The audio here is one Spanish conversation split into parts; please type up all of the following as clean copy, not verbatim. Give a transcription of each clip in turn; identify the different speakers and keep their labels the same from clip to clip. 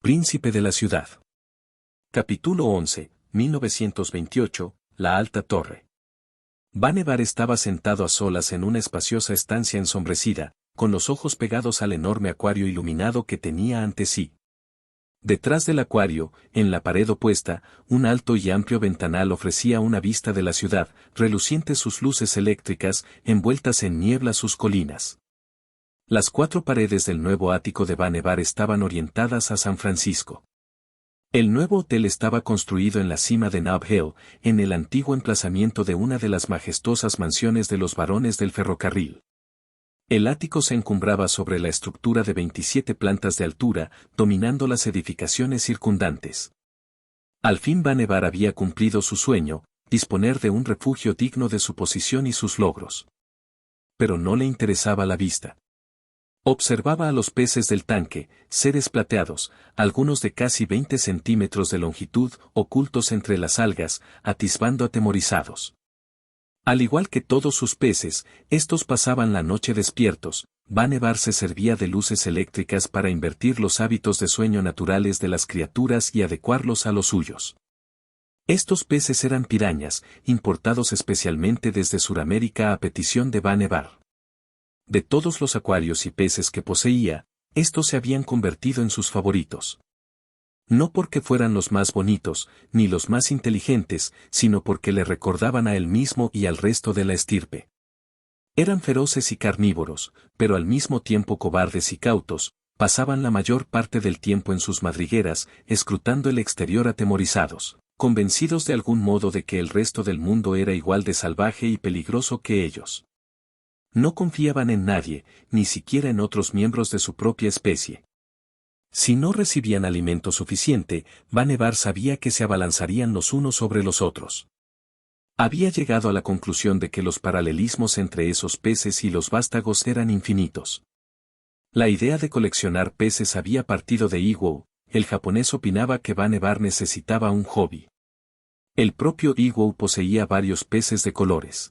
Speaker 1: Príncipe de la ciudad. Capítulo 11, 1928, La Alta Torre. Vannevar estaba sentado a solas en una espaciosa estancia ensombrecida, con los ojos pegados al enorme acuario iluminado que tenía ante sí. Detrás del acuario, en la pared opuesta, un alto y amplio ventanal ofrecía una vista de la ciudad, relucientes sus luces eléctricas, envueltas en niebla sus colinas. Las 4 paredes del nuevo ático de Vannevar estaban orientadas a San Francisco. El nuevo hotel estaba construido en la cima de Nob Hill, en el antiguo emplazamiento de una de las majestuosas mansiones de los barones del ferrocarril. El ático se encumbraba sobre la estructura de 27 plantas de altura, dominando las edificaciones circundantes. Al fin Vannevar había cumplido su sueño, disponer de un refugio digno de su posición y sus logros. Pero no le interesaba la vista. Observaba a los peces del tanque, seres plateados, algunos de casi 20 centímetros de longitud, ocultos entre las algas, atisbando atemorizados. Al igual que todos sus peces, estos pasaban la noche despiertos. Vannevar se servía de luces eléctricas para invertir los hábitos de sueño naturales de las criaturas y adecuarlos a los suyos. Estos peces eran pirañas, importados especialmente desde Suramérica a petición de Vannevar. De todos los acuarios y peces que poseía, estos se habían convertido en sus favoritos. No porque fueran los más bonitos, ni los más inteligentes, sino porque le recordaban a él mismo y al resto de la estirpe. Eran feroces y carnívoros, pero al mismo tiempo cobardes y cautos, pasaban la mayor parte del tiempo en sus madrigueras, escrutando el exterior atemorizados, convencidos de algún modo de que el resto del mundo era igual de salvaje y peligroso que ellos. No confiaban en nadie, ni siquiera en otros miembros de su propia especie. Si no recibían alimento suficiente, Vannevar sabía que se abalanzarían los unos sobre los otros. Había llegado a la conclusión de que los paralelismos entre esos peces y los vástagos eran infinitos. La idea de coleccionar peces había partido de Iwao. El japonés opinaba que Vannevar necesitaba un hobby. El propio Iwao poseía varios peces de colores.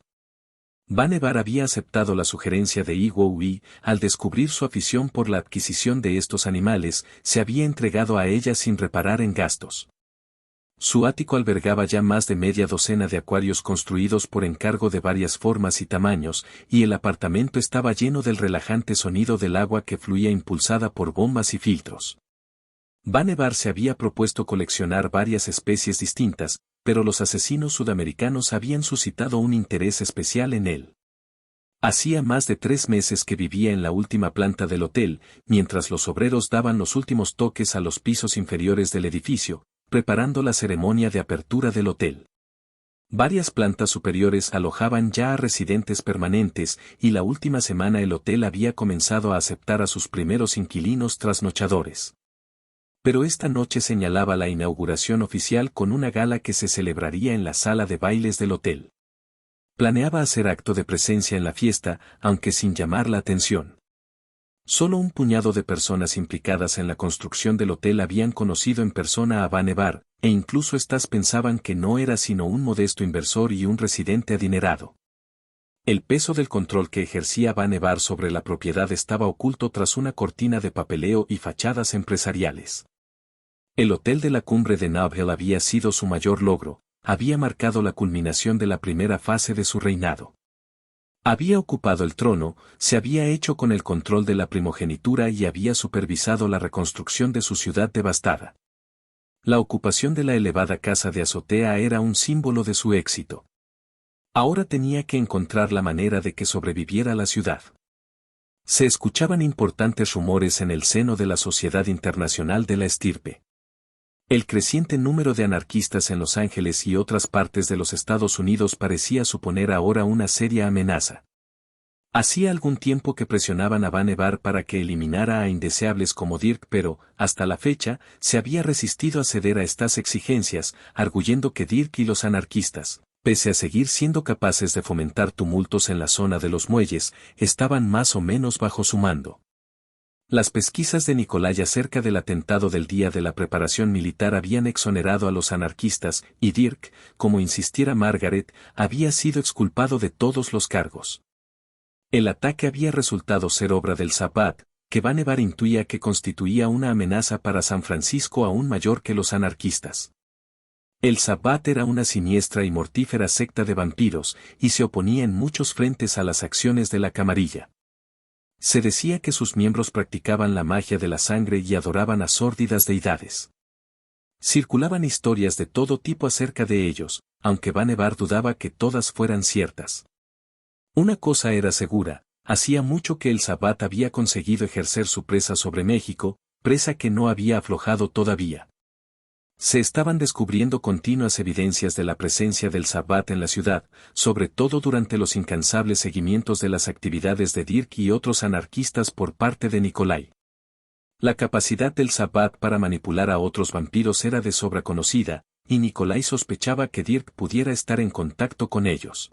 Speaker 1: Vannevar había aceptado la sugerencia de Iwao y, al descubrir su afición por la adquisición de estos animales, se había entregado a ella sin reparar en gastos. Su ático albergaba ya más de media docena de acuarios construidos por encargo de varias formas y tamaños, y el apartamento estaba lleno del relajante sonido del agua que fluía impulsada por bombas y filtros. Vannevar se había propuesto coleccionar varias especies distintas, pero los asesinos sudamericanos habían suscitado un interés especial en él. Hacía más de 3 meses que vivía en la última planta del hotel, mientras los obreros daban los últimos toques a los pisos inferiores del edificio, preparando la ceremonia de apertura del hotel. Varias plantas superiores alojaban ya a residentes permanentes, y la última semana el hotel había comenzado a aceptar a sus primeros inquilinos trasnochadores. Pero esta noche señalaba la inauguración oficial con una gala que se celebraría en la sala de bailes del hotel. Planeaba hacer acto de presencia en la fiesta, aunque sin llamar la atención. Solo un puñado de personas implicadas en la construcción del hotel habían conocido en persona a Vannevar, e incluso éstas pensaban que no era sino un modesto inversor y un residente adinerado. El peso del control que ejercía Vannevar sobre la propiedad estaba oculto tras una cortina de papeleo y fachadas empresariales. El hotel de la cumbre de Nob Hill había sido su mayor logro, había marcado la culminación de la primera fase de su reinado. Había ocupado el trono, se había hecho con el control de la primogenitura y había supervisado la reconstrucción de su ciudad devastada. La ocupación de la elevada casa de azotea era un símbolo de su éxito. Ahora tenía que encontrar la manera de que sobreviviera la ciudad. Se escuchaban importantes rumores en el seno de la Sociedad Internacional de la Estirpe. El creciente número de anarquistas en Los Ángeles y otras partes de los Estados Unidos parecía suponer ahora una seria amenaza. Hacía algún tiempo que presionaban a Vannevar para que eliminara a indeseables como Dirk, pero, hasta la fecha, se había resistido a ceder a estas exigencias, arguyendo que Dirk y los anarquistas, pese a seguir siendo capaces de fomentar tumultos en la zona de los muelles, estaban más o menos bajo su mando. Las pesquisas de Nicolai acerca del atentado del día de la preparación militar habían exonerado a los anarquistas, y Dirk, como insistiera Margaret, había sido exculpado de todos los cargos. El ataque había resultado ser obra del Sabbat, que Vannevar intuía que constituía una amenaza para San Francisco aún mayor que los anarquistas. El Sabbat era una siniestra y mortífera secta de vampiros, y se oponía en muchos frentes a las acciones de la camarilla. Se decía que sus miembros practicaban la magia de la sangre y adoraban a sórdidas deidades. Circulaban historias de todo tipo acerca de ellos, aunque Vannevar dudaba que todas fueran ciertas. Una cosa era segura, hacía mucho que el Sabbat había conseguido ejercer su presa sobre México, presa que no había aflojado todavía. Se estaban descubriendo continuas evidencias de la presencia del Sabbat en la ciudad, sobre todo durante los incansables seguimientos de las actividades de Dirk y otros anarquistas por parte de Nikolai. La capacidad del Sabbat para manipular a otros vampiros era de sobra conocida, y Nikolai sospechaba que Dirk pudiera estar en contacto con ellos.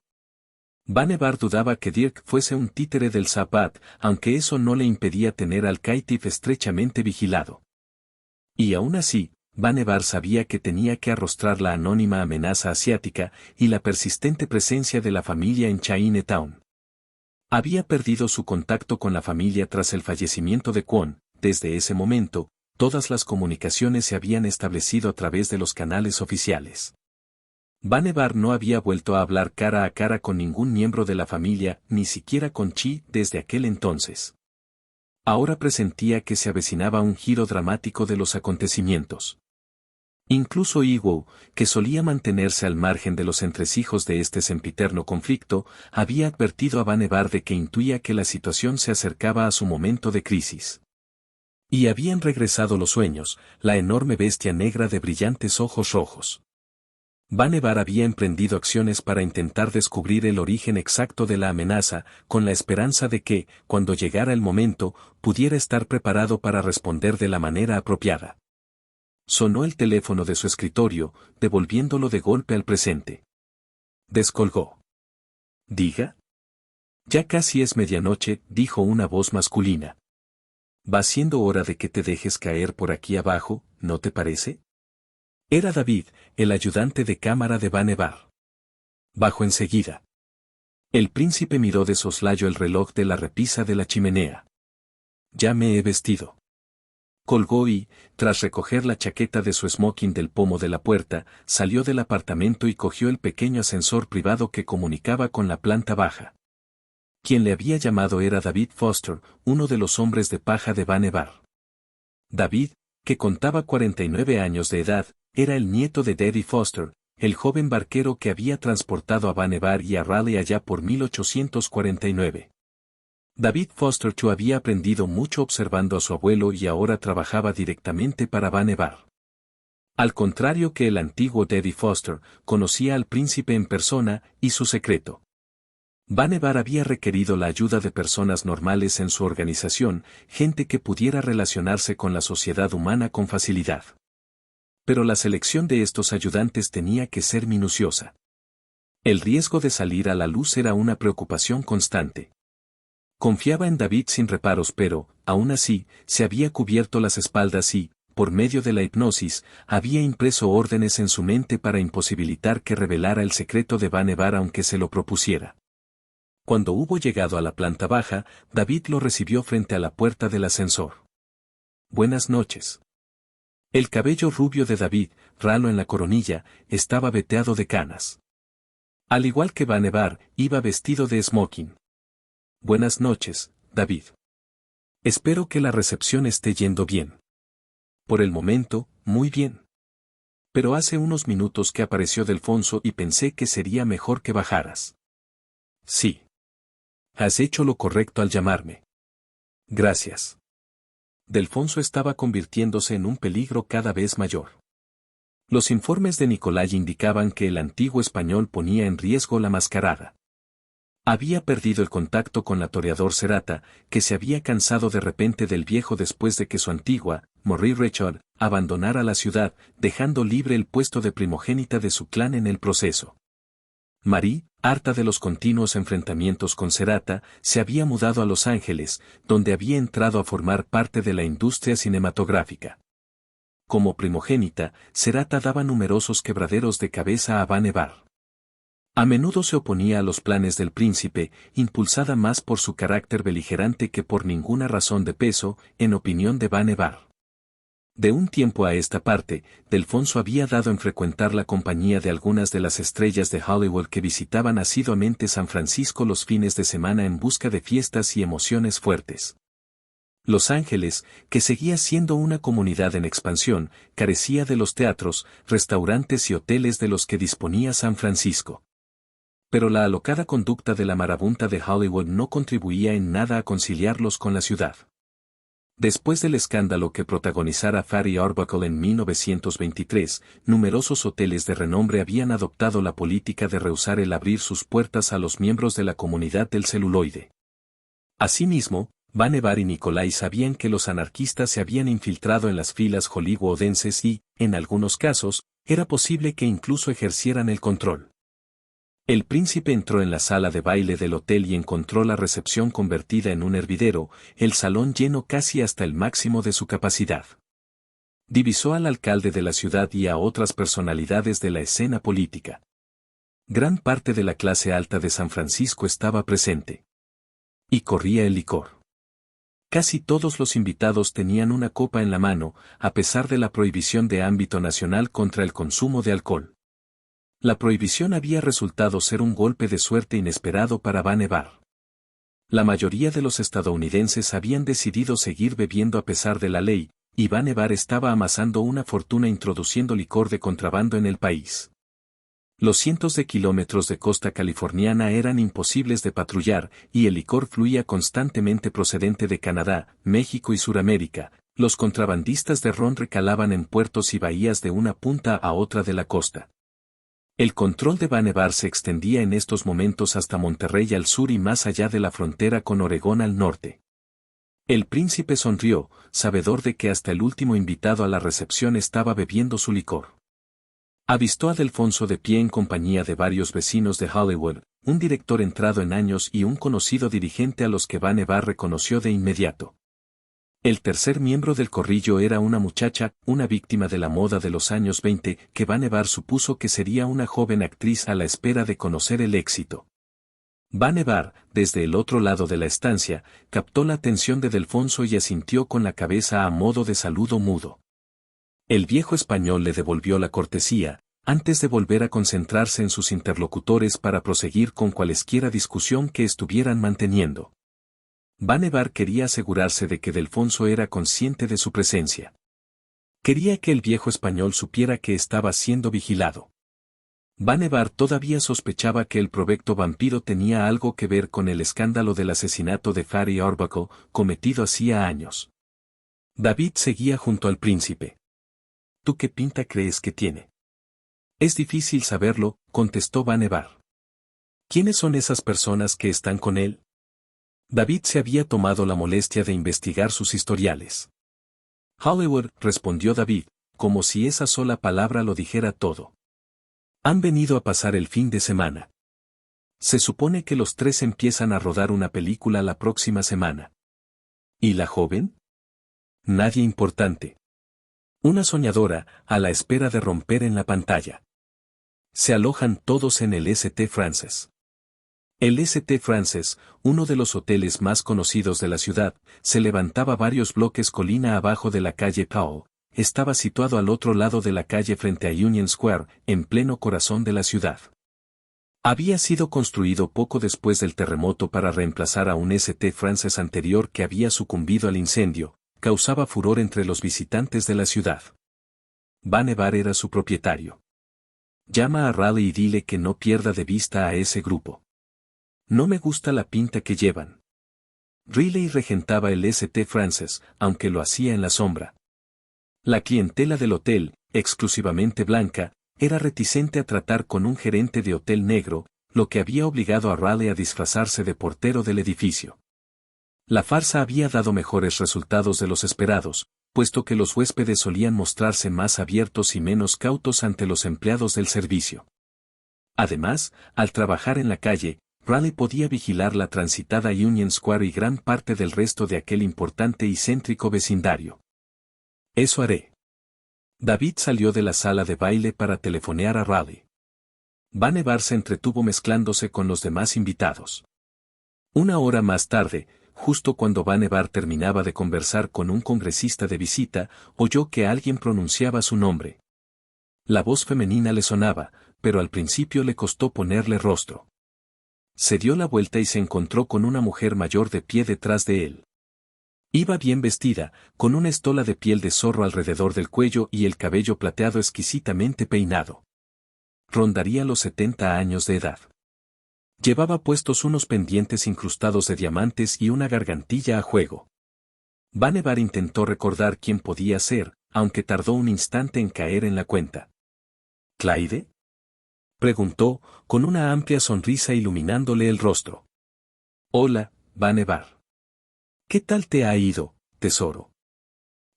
Speaker 1: Vannevar dudaba que Dirk fuese un títere del Sabbat, aunque eso no le impedía tener al Caitiff estrechamente vigilado. Y aún así, Vannevar sabía que tenía que arrostrar la anónima amenaza asiática y la persistente presencia de la familia en Chinatown. Había perdido su contacto con la familia tras el fallecimiento de Kwon. Desde ese momento, todas las comunicaciones se habían establecido a través de los canales oficiales. Vannevar no había vuelto a hablar cara a cara con ningún miembro de la familia, ni siquiera con Chi, desde aquel entonces. Ahora presentía que se avecinaba un giro dramático de los acontecimientos. Incluso Iwo, que solía mantenerse al margen de los entresijos de este sempiterno conflicto, había advertido a Vannevar de que intuía que la situación se acercaba a su momento de crisis. Y habían regresado los sueños, la enorme bestia negra de brillantes ojos rojos. Vannevar había emprendido acciones para intentar descubrir el origen exacto de la amenaza, con la esperanza de que, cuando llegara el momento, pudiera estar preparado para responder de la manera apropiada. Sonó el teléfono de su escritorio, devolviéndolo de golpe al presente. Descolgó. «Diga». «Ya casi es medianoche», dijo una voz masculina. «Va siendo hora de que te dejes caer por aquí abajo, ¿no te parece?». Era David, el ayudante de cámara de Vannevar. Bajó enseguida. El príncipe miró de soslayo el reloj de la repisa de la chimenea. «Ya me he vestido». Colgó y, tras recoger la chaqueta de su smoking del pomo de la puerta, salió del apartamento y cogió el pequeño ascensor privado que comunicaba con la planta baja. Quien le había llamado era David Foster, uno de los hombres de paja de Vannevar. David, que contaba 49 años de edad, era el nieto de Daddy Foster, el joven barquero que había transportado a Vannevar y a Raleigh allá por 1849. David Foster Chu había aprendido mucho observando a su abuelo y ahora trabajaba directamente para Vannevar. Al contrario que el antiguo Daddy Foster, conocía al príncipe en persona y su secreto. Vannevar había requerido la ayuda de personas normales en su organización, gente que pudiera relacionarse con la sociedad humana con facilidad. Pero la selección de estos ayudantes tenía que ser minuciosa. El riesgo de salir a la luz era una preocupación constante. Confiaba en David sin reparos pero, aún así, se había cubierto las espaldas y, por medio de la hipnosis, había impreso órdenes en su mente para imposibilitar que revelara el secreto de Vannevar aunque se lo propusiera. Cuando hubo llegado a la planta baja, David lo recibió frente a la puerta del ascensor. «Buenas noches». El cabello rubio de David, ralo en la coronilla, estaba veteado de canas. Al igual que Vannevar, iba vestido de smoking. «Buenas noches, David. Espero que la recepción esté yendo bien». «Por el momento, muy bien. Pero hace unos minutos que apareció Delfonso y pensé que sería mejor que bajaras». «Sí. Has hecho lo correcto al llamarme». «Gracias». Delfonso estaba convirtiéndose en un peligro cada vez mayor. Los informes de Nikolai indicaban que el antiguo español ponía en riesgo la mascarada. Había perdido el contacto con la toreador Serata, que se había cansado de repente del viejo después de que su antigua, Marie Richard, abandonara la ciudad, dejando libre el puesto de primogénita de su clan en el proceso. Marie, harta de los continuos enfrentamientos con Serata, se había mudado a Los Ángeles, donde había entrado a formar parte de la industria cinematográfica. Como primogénita, Serata daba numerosos quebraderos de cabeza a Vannevar. A menudo se oponía a los planes del príncipe, impulsada más por su carácter beligerante que por ninguna razón de peso, en opinión de Vannevar. De un tiempo a esta parte, Delfonso había dado en frecuentar la compañía de algunas de las estrellas de Hollywood que visitaban asiduamente San Francisco los fines de semana en busca de fiestas y emociones fuertes. Los Ángeles, que seguía siendo una comunidad en expansión, carecía de los teatros, restaurantes y hoteles de los que disponía San Francisco. Pero la alocada conducta de la marabunta de Hollywood no contribuía en nada a conciliarlos con la ciudad. Después del escándalo que protagonizara Fatty Arbuckle en 1923, numerosos hoteles de renombre habían adoptado la política de rehusar el abrir sus puertas a los miembros de la comunidad del celuloide. Asimismo, Vannevar y Nicolai sabían que los anarquistas se habían infiltrado en las filas hollywoodenses y, en algunos casos, era posible que incluso ejercieran el control. El príncipe entró en la sala de baile del hotel y encontró la recepción convertida en un hervidero, el salón lleno casi hasta el máximo de su capacidad. Divisó al alcalde de la ciudad y a otras personalidades de la escena política. Gran parte de la clase alta de San Francisco estaba presente. Y corría el licor. Casi todos los invitados tenían una copa en la mano, a pesar de la prohibición de ámbito nacional contra el consumo de alcohol. La prohibición había resultado ser un golpe de suerte inesperado para Vannevar. La mayoría de los estadounidenses habían decidido seguir bebiendo a pesar de la ley, y Vannevar estaba amasando una fortuna introduciendo licor de contrabando en el país. Los cientos de kilómetros de costa californiana eran imposibles de patrullar, y el licor fluía constantemente procedente de Canadá, México y Suramérica. Los contrabandistas de ron recalaban en puertos y bahías de una punta a otra de la costa. El control de Vannevar se extendía en estos momentos hasta Monterrey al sur y más allá de la frontera con Oregón al norte. El príncipe sonrió, sabedor de que hasta el último invitado a la recepción estaba bebiendo su licor. Avistó a Delfonso de pie en compañía de varios vecinos de Hollywood, un director entrado en años y un conocido dirigente a los que Vannevar reconoció de inmediato. El tercer miembro del corrillo era una muchacha, una víctima de la moda de los años 20, que Vannevar supuso que sería una joven actriz a la espera de conocer el éxito. Vannevar, desde el otro lado de la estancia, captó la atención de Delfonso y asintió con la cabeza a modo de saludo mudo. El viejo español le devolvió la cortesía, antes de volver a concentrarse en sus interlocutores para proseguir con cualesquiera discusión que estuvieran manteniendo. Vannevar quería asegurarse de que Delfonso era consciente de su presencia. Quería que el viejo español supiera que estaba siendo vigilado. Vannevar todavía sospechaba que el provecto vampiro tenía algo que ver con el escándalo del asesinato de Fatty Arbuckle, cometido hacía años. David seguía junto al príncipe. ¿Tú qué pinta crees que tiene? Es difícil saberlo, contestó Vannevar. ¿Quiénes son esas personas que están con él? David se había tomado la molestia de investigar sus historiales. Hollywood, respondió David, como si esa sola palabra lo dijera todo. Han venido a pasar el fin de semana. Se supone que los tres empiezan a rodar una película la próxima semana. ¿Y la joven? Nadie importante. Una soñadora, a la espera de romper en la pantalla. Se alojan todos en el St. Francis. El St. Francis, uno de los hoteles más conocidos de la ciudad, se levantaba varios bloques colina abajo de la calle Powell. Estaba situado al otro lado de la calle frente a Union Square, en pleno corazón de la ciudad. Había sido construido poco después del terremoto para reemplazar a un St. Francis anterior que había sucumbido al incendio, causaba furor entre los visitantes de la ciudad. Vannevar era su propietario. Llama a Raleigh y dile que no pierda de vista a ese grupo. No me gusta la pinta que llevan. Riley regentaba el St. Francis, aunque lo hacía en la sombra. La clientela del hotel, exclusivamente blanca, era reticente a tratar con un gerente de hotel negro, lo que había obligado a Raleigh a disfrazarse de portero del edificio. La farsa había dado mejores resultados de los esperados, puesto que los huéspedes solían mostrarse más abiertos y menos cautos ante los empleados del servicio. Además, al trabajar en la calle, Raleigh podía vigilar la transitada Union Square y gran parte del resto de aquel importante y céntrico vecindario. Eso haré. David salió de la sala de baile para telefonear a Raleigh. Vannevar se entretuvo mezclándose con los demás invitados. Una hora más tarde, justo cuando Vannevar terminaba de conversar con un congresista de visita, oyó que alguien pronunciaba su nombre. La voz femenina le sonaba, pero al principio le costó ponerle rostro. Se dio la vuelta y se encontró con una mujer mayor de pie detrás de él. Iba bien vestida, con una estola de piel de zorro alrededor del cuello y el cabello plateado exquisitamente peinado. Rondaría los 70 años de edad. Llevaba puestos unos pendientes incrustados de diamantes y una gargantilla a juego. Vannevar intentó recordar quién podía ser, aunque tardó un instante en caer en la cuenta. ¿Clyde? Preguntó, con una amplia sonrisa iluminándole el rostro. Hola, Vannevar. ¿Qué tal te ha ido, tesoro?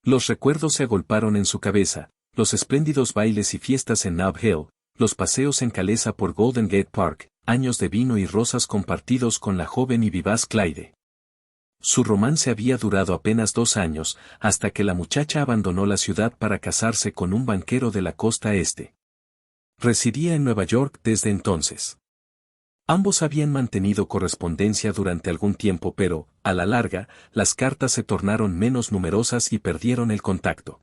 Speaker 1: Los recuerdos se agolparon en su cabeza, los espléndidos bailes y fiestas en Nob Hill, los paseos en calesa por Golden Gate Park, años de vino y rosas compartidos con la joven y vivaz Clyde. Su romance había durado apenas 2 años, hasta que la muchacha abandonó la ciudad para casarse con un banquero de la costa este. Residía en Nueva York desde entonces. Ambos habían mantenido correspondencia durante algún tiempo, pero, a la larga, las cartas se tornaron menos numerosas y perdieron el contacto.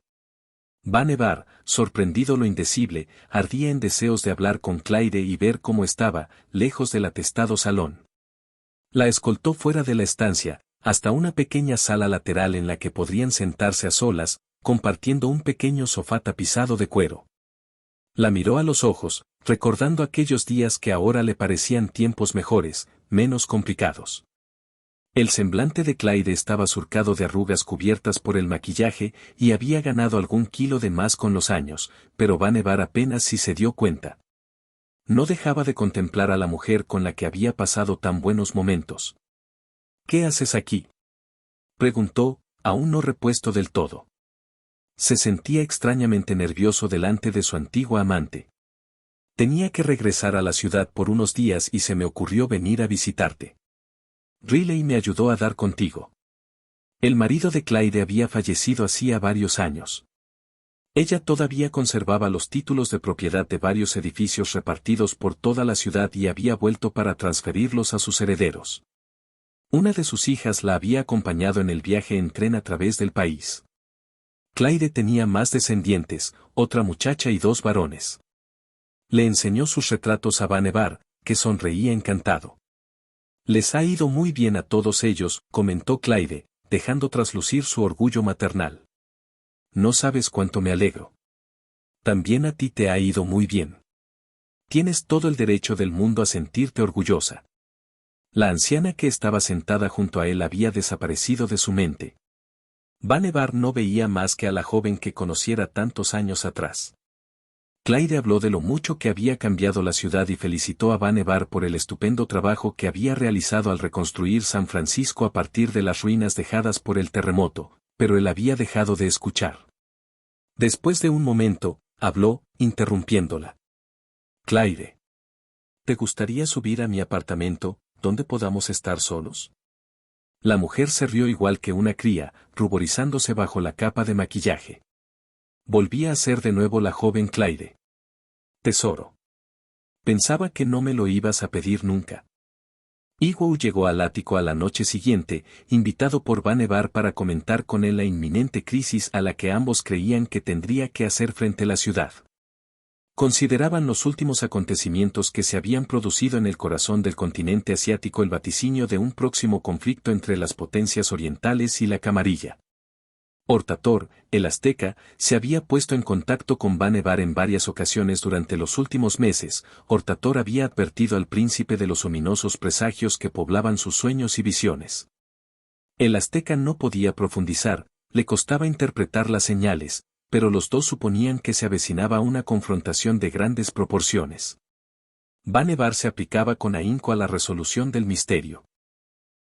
Speaker 1: Vannevar, sorprendido lo indecible, ardía en deseos de hablar con Clyde y ver cómo estaba, lejos del atestado salón. La escoltó fuera de la estancia, hasta una pequeña sala lateral en la que podrían sentarse a solas, compartiendo un pequeño sofá tapizado de cuero. La miró a los ojos, recordando aquellos días que ahora le parecían tiempos mejores, menos complicados. El semblante de Clyde estaba surcado de arrugas cubiertas por el maquillaje y había ganado algún kilo de más con los años, pero Vannevar apenas si se dio cuenta. No dejaba de contemplar a la mujer con la que había pasado tan buenos momentos. ¿Qué haces aquí?, preguntó, aún no repuesto del todo. Se sentía extrañamente nervioso delante de su antigua amante. Tenía que regresar a la ciudad por unos días y se me ocurrió venir a visitarte. Riley me ayudó a dar contigo. El marido de Clyde había fallecido hacía varios años. Ella todavía conservaba los títulos de propiedad de varios edificios repartidos por toda la ciudad y había vuelto para transferirlos a sus herederos. Una de sus hijas la había acompañado en el viaje en tren a través del país. Clyde tenía más descendientes, otra muchacha y 2 varones. Le enseñó sus retratos a Vannevar, que sonreía encantado. Les ha ido muy bien a todos ellos, comentó Clyde, dejando traslucir su orgullo maternal. No sabes cuánto me alegro. También a ti te ha ido muy bien. Tienes todo el derecho del mundo a sentirte orgullosa. La anciana que estaba sentada junto a él había desaparecido de su mente. Vannevar no veía más que a la joven que conociera tantos años atrás. Clyde habló de lo mucho que había cambiado la ciudad y felicitó a Vannevar por el estupendo trabajo que había realizado al reconstruir San Francisco a partir de las ruinas dejadas por el terremoto, pero él había dejado de escuchar. Después de un momento, habló, interrumpiéndola. Clyde, ¿te gustaría subir a mi apartamento, donde podamos estar solos? La mujer se rió igual que una cría, ruborizándose bajo la capa de maquillaje. Volvía a ser de nuevo la joven Clyde. Tesoro. Pensaba que no me lo ibas a pedir nunca. Eagle llegó al ático a la noche siguiente, invitado por Vannevar para comentar con él la inminente crisis a la que ambos creían que tendría que hacer frente la ciudad. Consideraban los últimos acontecimientos que se habían producido en el corazón del continente asiático el vaticinio de un próximo conflicto entre las potencias orientales y la camarilla. Hortator, el azteca, se había puesto en contacto con Vannevar en varias ocasiones durante los últimos meses. Hortator había advertido al príncipe de los ominosos presagios que poblaban sus sueños y visiones. El azteca no podía profundizar, le costaba interpretar las señales, pero los dos suponían que se avecinaba una confrontación de grandes proporciones. Vannevar se aplicaba con ahínco a la resolución del misterio.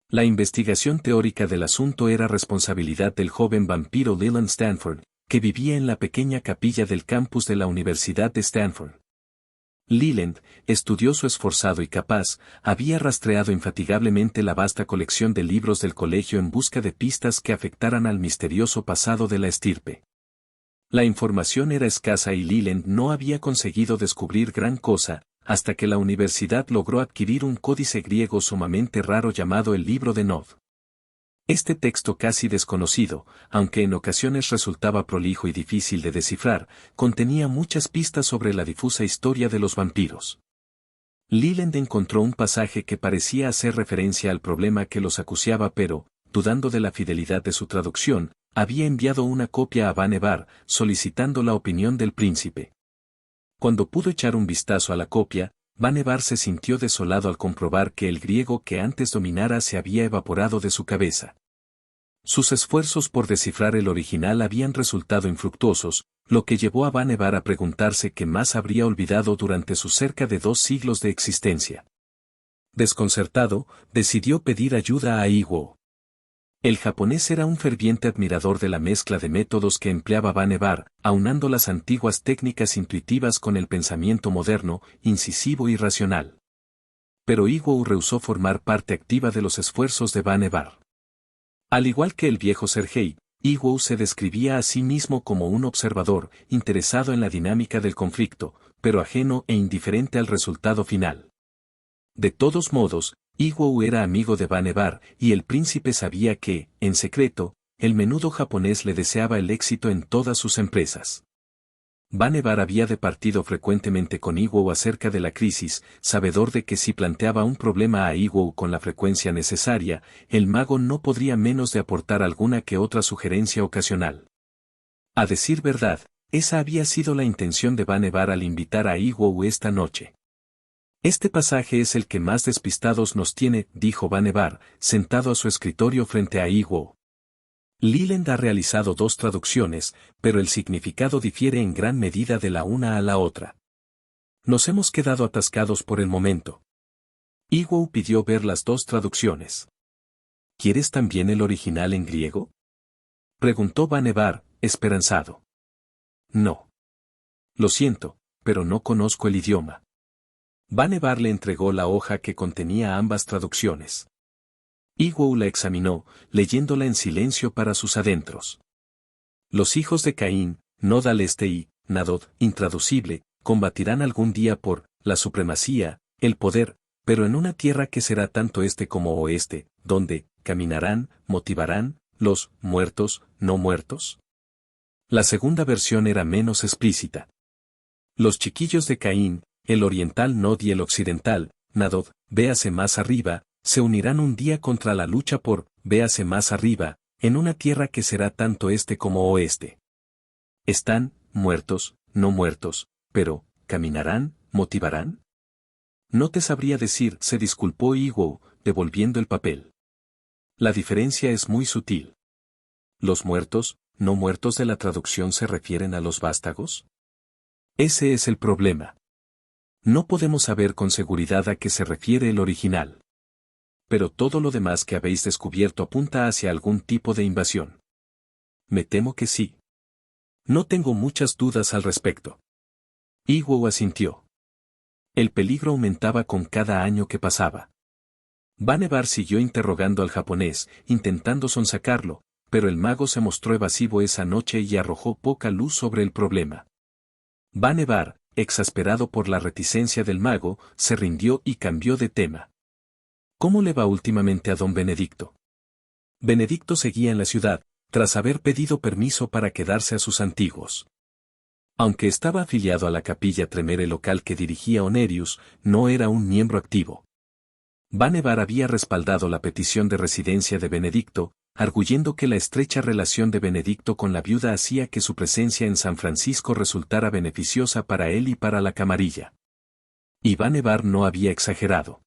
Speaker 1: La investigación teórica del asunto era responsabilidad del joven vampiro Leland Stanford, que vivía en la pequeña capilla del campus de la Universidad de Stanford. Leland, estudioso esforzado y capaz, había rastreado infatigablemente la vasta colección de libros del colegio en busca de pistas que afectaran al misterioso pasado de la estirpe. La información era escasa y Leland no había conseguido descubrir gran cosa, hasta que la universidad logró adquirir un códice griego sumamente raro llamado el Libro de Nod. Este texto casi desconocido, aunque en ocasiones resultaba prolijo y difícil de descifrar, contenía muchas pistas sobre la difusa historia de los vampiros. Leland encontró un pasaje que parecía hacer referencia al problema que los acuciaba, pero, dudando de la fidelidad de su traducción, había enviado una copia a Vannevar, solicitando la opinión del príncipe. Cuando pudo echar un vistazo a la copia, Vannevar se sintió desolado al comprobar que el griego que antes dominara se había evaporado de su cabeza. Sus esfuerzos por descifrar el original habían resultado infructuosos, lo que llevó a Vannevar a preguntarse qué más habría olvidado durante sus cerca de 2 siglos de existencia. Desconcertado, decidió pedir ayuda a Iwo. El japonés era un ferviente admirador de la mezcla de métodos que empleaba Vannevar, aunando las antiguas técnicas intuitivas con el pensamiento moderno, incisivo y racional. Pero Iwo rehusó formar parte activa de los esfuerzos de Vannevar. Al igual que el viejo Sergei, Iwo se describía a sí mismo como un observador, interesado en la dinámica del conflicto, pero ajeno e indiferente al resultado final. De todos modos, Iwo era amigo de Vannevar, y el príncipe sabía que, en secreto, el menudo japonés le deseaba el éxito en todas sus empresas. Vannevar había departido frecuentemente con Iwo acerca de la crisis, sabedor de que si planteaba un problema a Iwo con la frecuencia necesaria, el mago no podría menos de aportar alguna que otra sugerencia ocasional. A decir verdad, esa había sido la intención de Vannevar al invitar a Iwo esta noche. Este pasaje es el que más despistados nos tiene, dijo Vannevar, sentado a su escritorio frente a Iwo. Leland ha realizado 2 traducciones, pero el significado difiere en gran medida de la una a la otra. Nos hemos quedado atascados por el momento. Iwo pidió ver las 2 traducciones. ¿Quieres también el original en griego?, preguntó Vannevar, esperanzado. No. Lo siento, pero no conozco el idioma. Vannevar le entregó la hoja que contenía ambas traducciones. Iwo la examinó, leyéndola en silencio para sus adentros. Los hijos de Caín, Nod al este y Nadod, intraducible, combatirán algún día por la supremacía, el poder, pero en una tierra que será tanto este como oeste, donde caminarán, motivarán, los muertos, no muertos. La segunda versión era menos explícita. Los chiquillos de Caín, el oriental Nod y el occidental, Nadod, véase más arriba, se unirán un día contra la lucha por, véase más arriba, en una tierra que será tanto este como oeste. Están, muertos, no muertos, pero, ¿caminarán, motivarán? No te sabría decir, se disculpó Iwo, devolviendo el papel. La diferencia es muy sutil. ¿Los muertos, no muertos de la traducción se refieren a los vástagos? Ese es el problema. No podemos saber con seguridad a qué se refiere el original. Pero todo lo demás que habéis descubierto apunta hacia algún tipo de invasión. Me temo que sí. No tengo muchas dudas al respecto. Iwo asintió. El peligro aumentaba con cada año que pasaba. Vannevar siguió interrogando al japonés, intentando sonsacarlo, pero el mago se mostró evasivo esa noche y arrojó poca luz sobre el problema. Vannevar, exasperado por la reticencia del mago, se rindió y cambió de tema. ¿Cómo le va últimamente a don Benedicto? Benedicto seguía en la ciudad, tras haber pedido permiso para quedarse a sus antiguos. Aunque estaba afiliado a la capilla Tremere local que dirigía Honorius, no era un miembro activo. Vannevar había respaldado la petición de residencia de Benedicto, arguyendo que la estrecha relación de Benedicto con la viuda hacía que su presencia en San Francisco resultara beneficiosa para él y para la camarilla. Y Vannevar no había exagerado.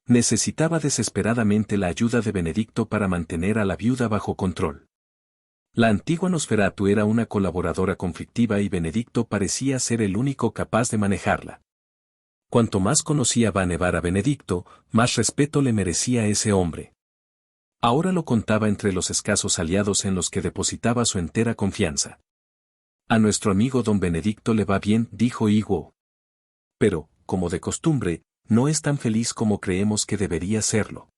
Speaker 1: Necesitaba desesperadamente la ayuda de Benedicto para mantener a la viuda bajo control. La antigua Nosferatu era una colaboradora conflictiva y Benedicto parecía ser el único capaz de manejarla. Cuanto más conocía Vannevar a Benedicto, más respeto le merecía ese hombre. Ahora lo contaba entre los escasos aliados en los que depositaba su entera confianza. A nuestro amigo don Benedicto le va bien, dijo Iwo. Pero, como de costumbre, no es tan feliz como creemos que debería serlo.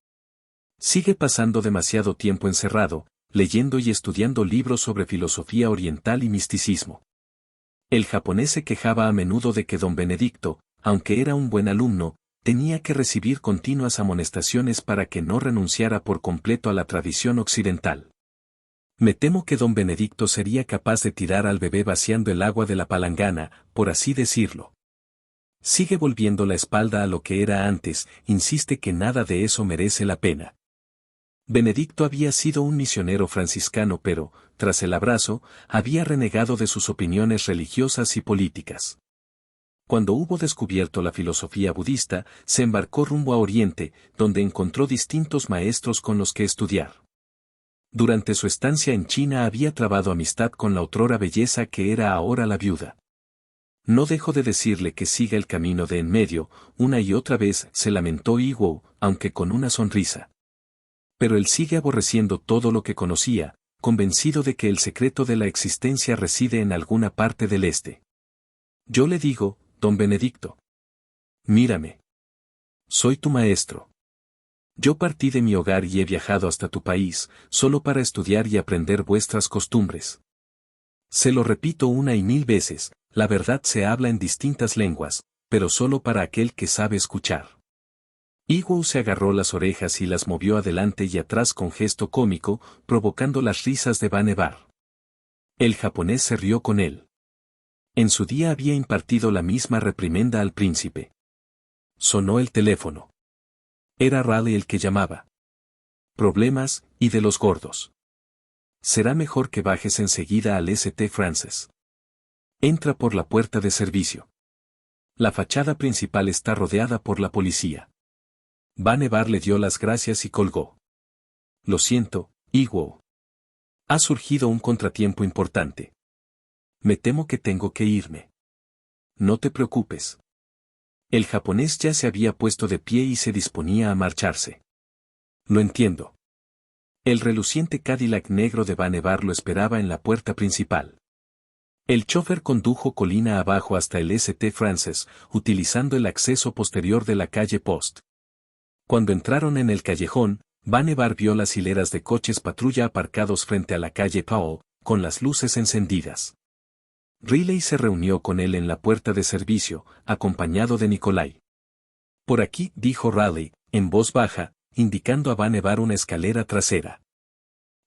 Speaker 1: Sigue pasando demasiado tiempo encerrado, leyendo y estudiando libros sobre filosofía oriental y misticismo. El japonés se quejaba a menudo de que don Benedicto, aunque era un buen alumno, tenía que recibir continuas amonestaciones para que no renunciara por completo a la tradición occidental. Me temo que don Benedicto sería capaz de tirar al bebé vaciando el agua de la palangana, por así decirlo. Sigue volviendo la espalda a lo que era antes, insiste que nada de eso merece la pena. Benedicto había sido un misionero franciscano pero, tras el abrazo, había renegado de sus opiniones religiosas y políticas. Cuando hubo descubierto la filosofía budista, se embarcó rumbo a Oriente, donde encontró distintos maestros con los que estudiar. Durante su estancia en China había trabado amistad con la otrora belleza que era ahora la viuda. No dejo de decirle que siga el camino de en medio, una y otra vez se lamentó Iwo, aunque con una sonrisa. Pero él sigue aborreciendo todo lo que conocía, convencido de que el secreto de la existencia reside en alguna parte del este. Yo le digo, don Benedicto. Mírame. Soy tu maestro. Yo partí de mi hogar y he viajado hasta tu país, solo para estudiar y aprender vuestras costumbres. Se lo repito una y mil veces, la verdad se habla en distintas lenguas, pero solo para aquel que sabe escuchar. Iwo se agarró las orejas y las movió adelante y atrás con gesto cómico, provocando las risas de Vannevar. El japonés se rió con él. En su día había impartido la misma reprimenda al príncipe. Sonó el teléfono. Era Raleigh el que llamaba. Problemas, y de los gordos. Será mejor que bajes enseguida al St. Francis. Entra por la puerta de servicio. La fachada principal está rodeada por la policía. Vannevar le dio las gracias y colgó. Lo siento, Iwo. Ha surgido un contratiempo importante. Me temo que tengo que irme. No te preocupes. El japonés ya se había puesto de pie y se disponía a marcharse. Lo entiendo. El reluciente Cadillac negro de Vannevar lo esperaba en la puerta principal. El chofer condujo colina abajo hasta el St. Francis, utilizando el acceso posterior de la calle Post. Cuando entraron en el callejón, Vannevar vio las hileras de coches patrulla aparcados frente a la calle Powell, con las luces encendidas. Riley se reunió con él en la puerta de servicio, acompañado de Nikolai. Por aquí, dijo Raleigh, en voz baja, indicando a Vannevar una escalera trasera.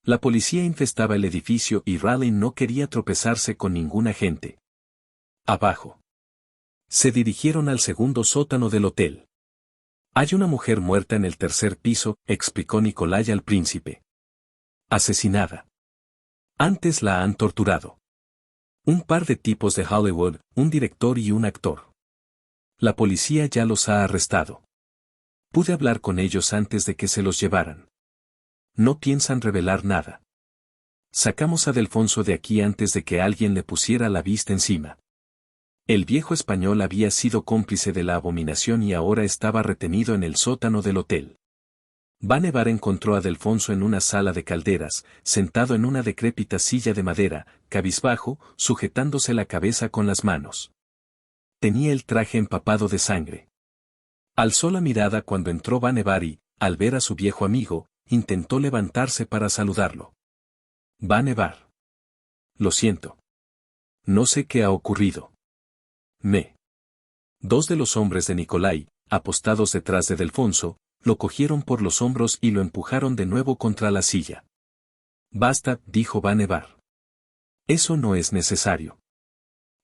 Speaker 1: La policía infestaba el edificio y Raleigh no quería tropezarse con ningún agente. Abajo. Se dirigieron al segundo sótano del hotel. Hay una mujer muerta en el tercer piso, explicó Nikolai al príncipe. Asesinada. Antes la han torturado. Un par de tipos de Hollywood, un director y un actor. La policía ya los ha arrestado. Pude hablar con ellos antes de que se los llevaran. No piensan revelar nada. Sacamos a Delfonso de aquí antes de que alguien le pusiera la vista encima. El viejo español había sido cómplice de la abominación y ahora estaba retenido en el sótano del hotel. Vannevar encontró a Delfonso en una sala de calderas, sentado en una decrépita silla de madera, cabizbajo, sujetándose la cabeza con las manos. Tenía el traje empapado de sangre. Alzó la mirada cuando entró Vannevar y, al ver a su viejo amigo, intentó levantarse para saludarlo. Vannevar. Lo siento. No sé qué ha ocurrido. Dos de los hombres de Nikolai, apostados detrás de Delfonso, lo cogieron por los hombros y lo empujaron de nuevo contra la silla. Basta, dijo Vannevar. Eso no es necesario.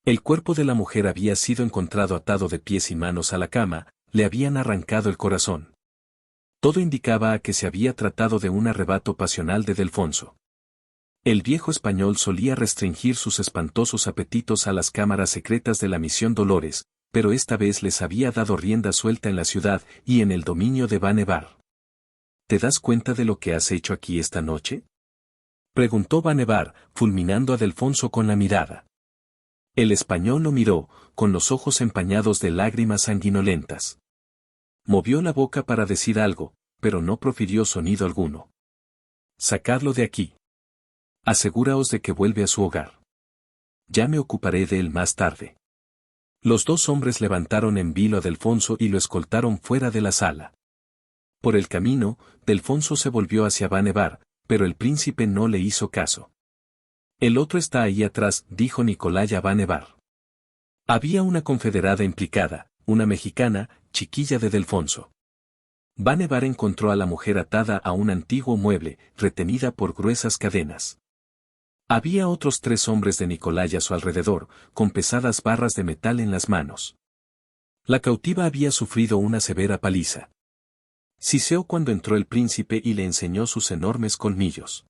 Speaker 1: El cuerpo de la mujer había sido encontrado atado de pies y manos a la cama, le habían arrancado el corazón. Todo indicaba a que se había tratado de un arrebato pasional de Delfonso. El viejo español solía restringir sus espantosos apetitos a las cámaras secretas de la Misión Dolores, pero esta vez les había dado rienda suelta en la ciudad y en el dominio de Vannevar. ¿Te das cuenta de lo que has hecho aquí esta noche? Preguntó Vannevar, fulminando a Delfonso con la mirada. El español lo miró, con los ojos empañados de lágrimas sanguinolentas. Movió la boca para decir algo, pero no profirió sonido alguno. Sacadlo de aquí. Asegúraos de que vuelve a su hogar. Ya me ocuparé de él más tarde. Los dos hombres levantaron en vilo a Delfonso y lo escoltaron fuera de la sala. Por el camino, Delfonso se volvió hacia Vannevar, pero el príncipe no le hizo caso. El otro está ahí atrás, dijo Nikolai a Vannevar. Había una confederada implicada, una mexicana, chiquilla de Delfonso. Vannevar encontró a la mujer atada a un antiguo mueble, retenida por gruesas cadenas. Había otros 3 hombres de Nicolai a su alrededor, con pesadas barras de metal en las manos. La cautiva había sufrido una severa paliza. Siseó cuando entró el príncipe y le enseñó sus enormes colmillos.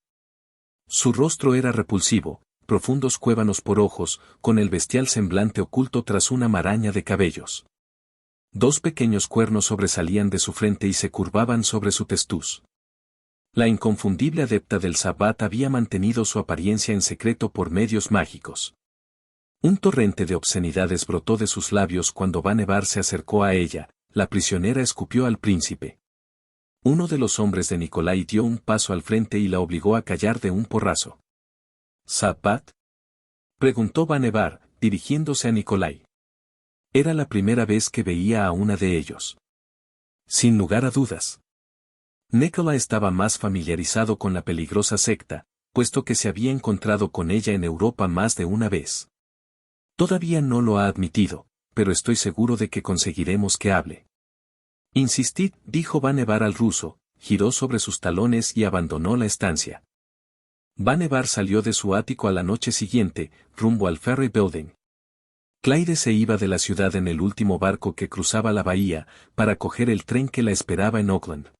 Speaker 1: Su rostro era repulsivo, profundos cuévanos por ojos, con el bestial semblante oculto tras una maraña de cabellos. 2 pequeños cuernos sobresalían de su frente y se curvaban sobre su testuz. La inconfundible adepta del Sabbat había mantenido su apariencia en secreto por medios mágicos. Un torrente de obscenidades brotó de sus labios cuando Vannevar se acercó a ella. La prisionera escupió al príncipe. Uno de los hombres de Nicolai dio un paso al frente y la obligó a callar de un porrazo. ¿Sabbat?, preguntó Vannevar, dirigiéndose a Nicolai. Era la primera vez que veía a una de ellos. Sin lugar a dudas. Nicolai estaba más familiarizado con la peligrosa secta, puesto que se había encontrado con ella en Europa más de una vez. Todavía no lo ha admitido, pero estoy seguro de que conseguiremos que hable. Insistid, dijo Vannevar al ruso, giró sobre sus talones y abandonó la estancia. Vannevar salió de su ático a la noche siguiente, rumbo al Ferry Building. Claire se iba de la ciudad en el último barco que cruzaba la bahía, para coger el tren que la esperaba en Auckland.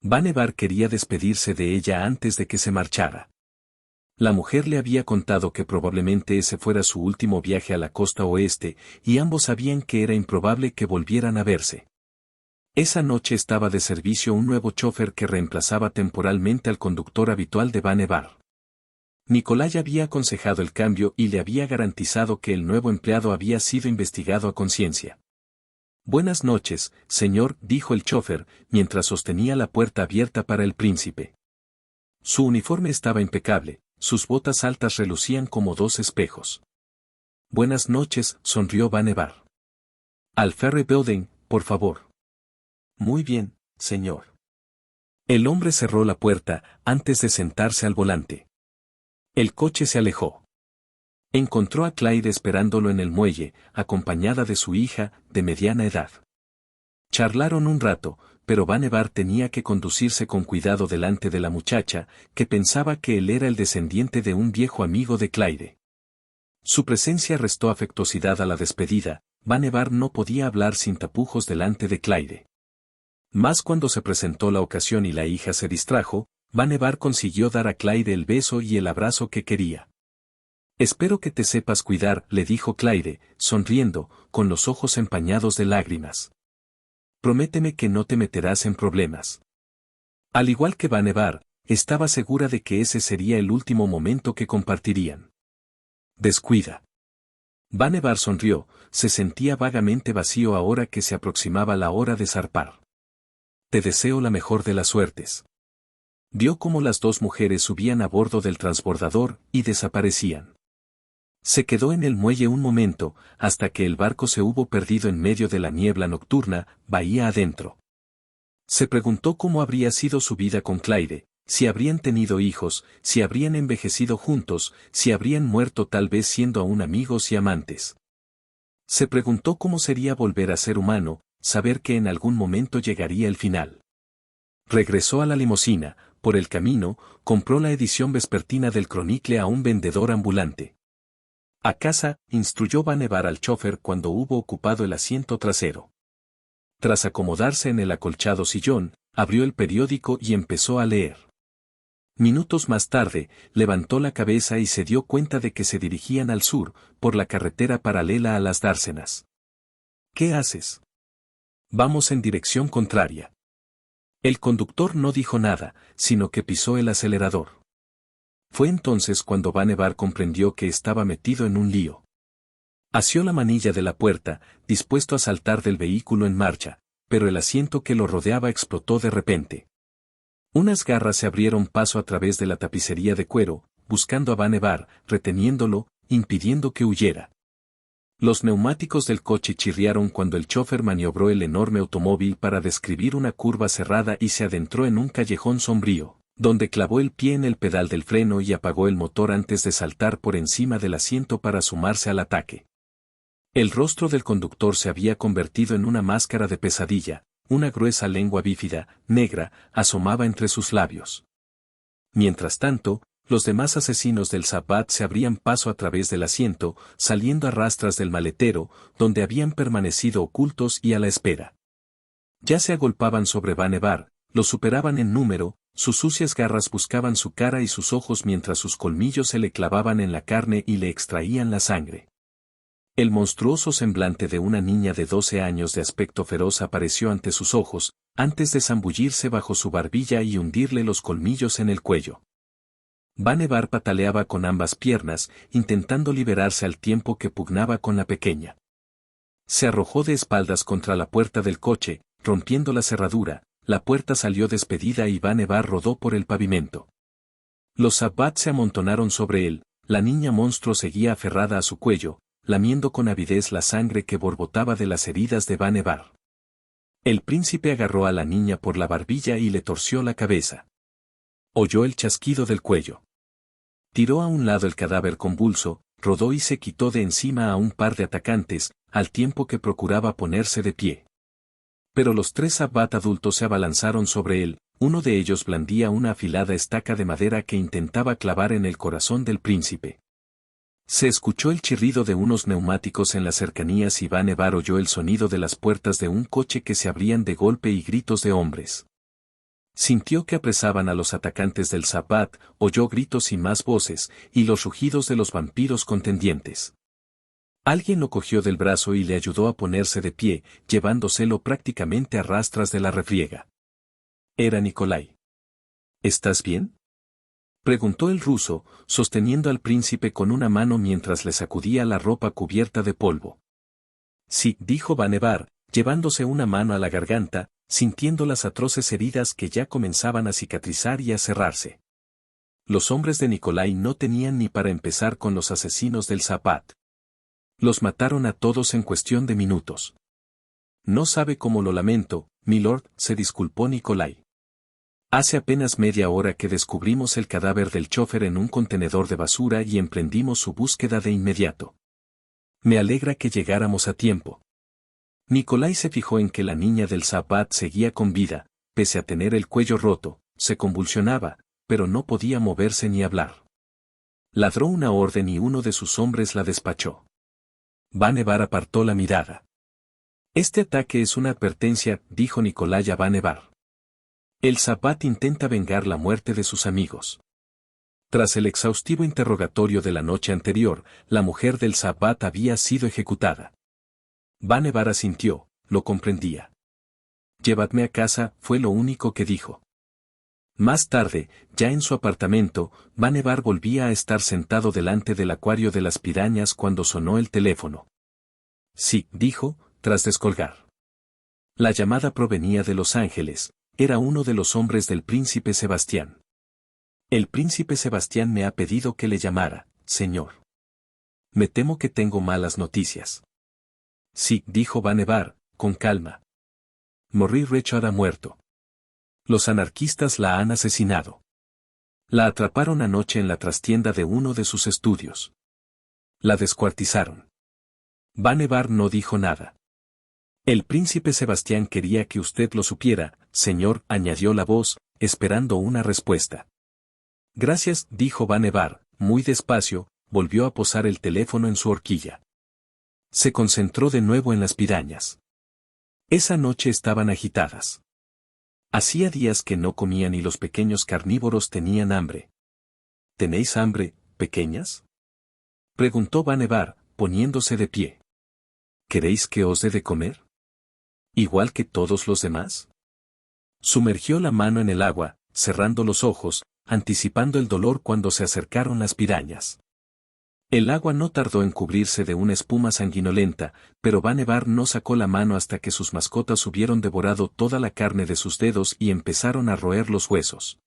Speaker 1: Vannevar quería despedirse de ella antes de que se marchara. La mujer le había contado que probablemente ese fuera su último viaje a la costa oeste, y ambos sabían que era improbable que volvieran a verse. Esa noche estaba de servicio un nuevo chofer que reemplazaba temporalmente al conductor habitual de Vannevar. Nicolai había aconsejado el cambio y le había garantizado que el nuevo empleado había sido investigado a conciencia. Buenas noches, señor, dijo el chofer, mientras sostenía la puerta abierta para el príncipe. Su uniforme estaba impecable, sus botas altas relucían como 2 espejos. Buenas noches, sonrió Vannevar. Al Ferry Building, por favor. Muy bien, señor. El hombre cerró la puerta antes de sentarse al volante. El coche se alejó. Encontró a Claire esperándolo en el muelle, acompañada de su hija, de mediana edad. Charlaron un rato, pero Vannevar tenía que conducirse con cuidado delante de la muchacha, que pensaba que él era el descendiente de un viejo amigo de Claire. Su presencia restó afectuosidad a la despedida. Vannevar no podía hablar sin tapujos delante de Claire. Más cuando se presentó la ocasión y la hija se distrajo, Vannevar consiguió dar a Claire el beso y el abrazo que quería. Espero que te sepas cuidar, le dijo Claire, sonriendo, con los ojos empañados de lágrimas. Prométeme que no te meterás en problemas. Al igual que Vannevar, estaba segura de que ese sería el último momento que compartirían. Descuida. Vannevar sonrió, se sentía vagamente vacío ahora que se aproximaba la hora de zarpar. Te deseo la mejor de las suertes. Vio cómo las 2 mujeres subían a bordo del transbordador y desaparecían. Se quedó en el muelle un momento, hasta que el barco se hubo perdido en medio de la niebla nocturna, bahía adentro. Se preguntó cómo habría sido su vida con Claire, si habrían tenido hijos, si habrían envejecido juntos, si habrían muerto tal vez siendo aún amigos y amantes. Se preguntó cómo sería volver a ser humano, saber que en algún momento llegaría el final. Regresó a la limusina, por el camino, compró la edición vespertina del Chronicle a un vendedor ambulante. A casa, instruyó Vannevar al chofer cuando hubo ocupado el asiento trasero. Tras acomodarse en el acolchado sillón, abrió el periódico y empezó a leer. Minutos más tarde, levantó la cabeza y se dio cuenta de que se dirigían al sur, por la carretera paralela a las dársenas. ¿Qué haces? Vamos en dirección contraria. El conductor no dijo nada, sino que pisó el acelerador. Fue entonces cuando Vannevar comprendió que estaba metido en un lío. Asió la manilla de la puerta, dispuesto a saltar del vehículo en marcha, pero el asiento que lo rodeaba explotó de repente. Unas garras se abrieron paso a través de la tapicería de cuero, buscando a Vannevar, reteniéndolo, impidiendo que huyera. Los neumáticos del coche chirriaron cuando el chofer maniobró el enorme automóvil para describir una curva cerrada y se adentró en un callejón sombrío, donde clavó el pie en el pedal del freno y apagó el motor antes de saltar por encima del asiento para sumarse al ataque. El rostro del conductor se había convertido en una máscara de pesadilla, una gruesa lengua bífida, negra, asomaba entre sus labios. Mientras tanto, los demás asesinos del Sabbat se abrían paso a través del asiento, saliendo a rastras del maletero, donde habían permanecido ocultos y a la espera. Ya se agolpaban sobre Vannevar, lo superaban en número, sus sucias garras buscaban su cara y sus ojos mientras sus colmillos se le clavaban en la carne y le extraían la sangre. El monstruoso semblante de una niña de 12 años de aspecto feroz apareció ante sus ojos, antes de zambullirse bajo su barbilla y hundirle los colmillos en el cuello. Vannevar pataleaba con ambas piernas, intentando liberarse al tiempo que pugnaba con la pequeña. Se arrojó de espaldas contra la puerta del coche, rompiendo la cerradura, la puerta salió despedida y Vannevar rodó por el pavimento. Los Sabbat se amontonaron sobre él, la niña monstruo seguía aferrada a su cuello, lamiendo con avidez la sangre que borbotaba de las heridas de Vannevar. El príncipe agarró a la niña por la barbilla y le torció la cabeza. Oyó el chasquido del cuello. Tiró a un lado el cadáver convulso, rodó y se quitó de encima a un par de atacantes, al tiempo que procuraba ponerse de pie. Pero los 3 Sabbat adultos se abalanzaron sobre él, uno de ellos blandía una afilada estaca de madera que intentaba clavar en el corazón del príncipe. Se escuchó el chirrido de unos neumáticos en las cercanías y Vannevar oyó el sonido de las puertas de un coche que se abrían de golpe y gritos de hombres. Sintió que apresaban a los atacantes del Sabbat, oyó gritos y más voces, y los rugidos de los vampiros contendientes. Alguien lo cogió del brazo y le ayudó a ponerse de pie, llevándoselo prácticamente a rastras de la refriega. Era Nikolai. ¿Estás bien?, preguntó el ruso, sosteniendo al príncipe con una mano mientras le sacudía la ropa cubierta de polvo. Sí, dijo Vannevar, llevándose una mano a la garganta, sintiendo las atroces heridas que ya comenzaban a cicatrizar y a cerrarse. Los hombres de Nikolai no tenían ni para empezar con los asesinos del Sabbat. Los mataron a todos en cuestión de minutos. No sabe cómo lo lamento, milord, se disculpó Nikolai. Hace apenas media hora que descubrimos el cadáver del chofer en un contenedor de basura y emprendimos su búsqueda de inmediato. Me alegra que llegáramos a tiempo. Nikolai se fijó en que la niña del Sabbat seguía con vida, pese a tener el cuello roto, se convulsionaba, pero no podía moverse ni hablar. Ladró una orden y uno de sus hombres la despachó. Vannevar apartó la mirada. Este ataque es una advertencia, dijo Nikolai a Vannevar. El Sabbat intenta vengar la muerte de sus amigos. Tras el exhaustivo interrogatorio de la noche anterior, la mujer del Sabbat había sido ejecutada. Vannevar asintió, lo comprendía. Llévadme a casa, fue lo único que dijo. Más tarde, ya en su apartamento, Vannevar volvía a estar sentado delante del acuario de las pirañas cuando sonó el teléfono. Sí, dijo, tras descolgar. La llamada provenía de Los Ángeles. Era uno de los hombres del príncipe Sebastián. El príncipe Sebastián me ha pedido que le llamara, señor. Me temo que tengo malas noticias. Sí, dijo Vannevar, con calma. Marie Richard ha muerto. Los anarquistas la han asesinado. La atraparon anoche en la trastienda de uno de sus estudios. La descuartizaron. Vannevar no dijo nada. El príncipe Sebastián quería que usted lo supiera, señor, añadió la voz, esperando una respuesta. Gracias, dijo Vannevar, muy despacio, volvió a posar el teléfono en su horquilla. Se concentró de nuevo en las pirañas. Esa noche estaban agitadas. Hacía días que no comían y los pequeños carnívoros tenían hambre. ¿Tenéis hambre, pequeñas?, preguntó Vannevar, poniéndose de pie. ¿Queréis que os dé de comer? ¿Igual que todos los demás? Sumergió la mano en el agua, cerrando los ojos, anticipando el dolor cuando se acercaron las pirañas. El agua no tardó en cubrirse de una espuma sanguinolenta, pero Vannevar no sacó la mano hasta que sus mascotas hubieron devorado toda la carne de sus dedos y empezaron a roer los huesos.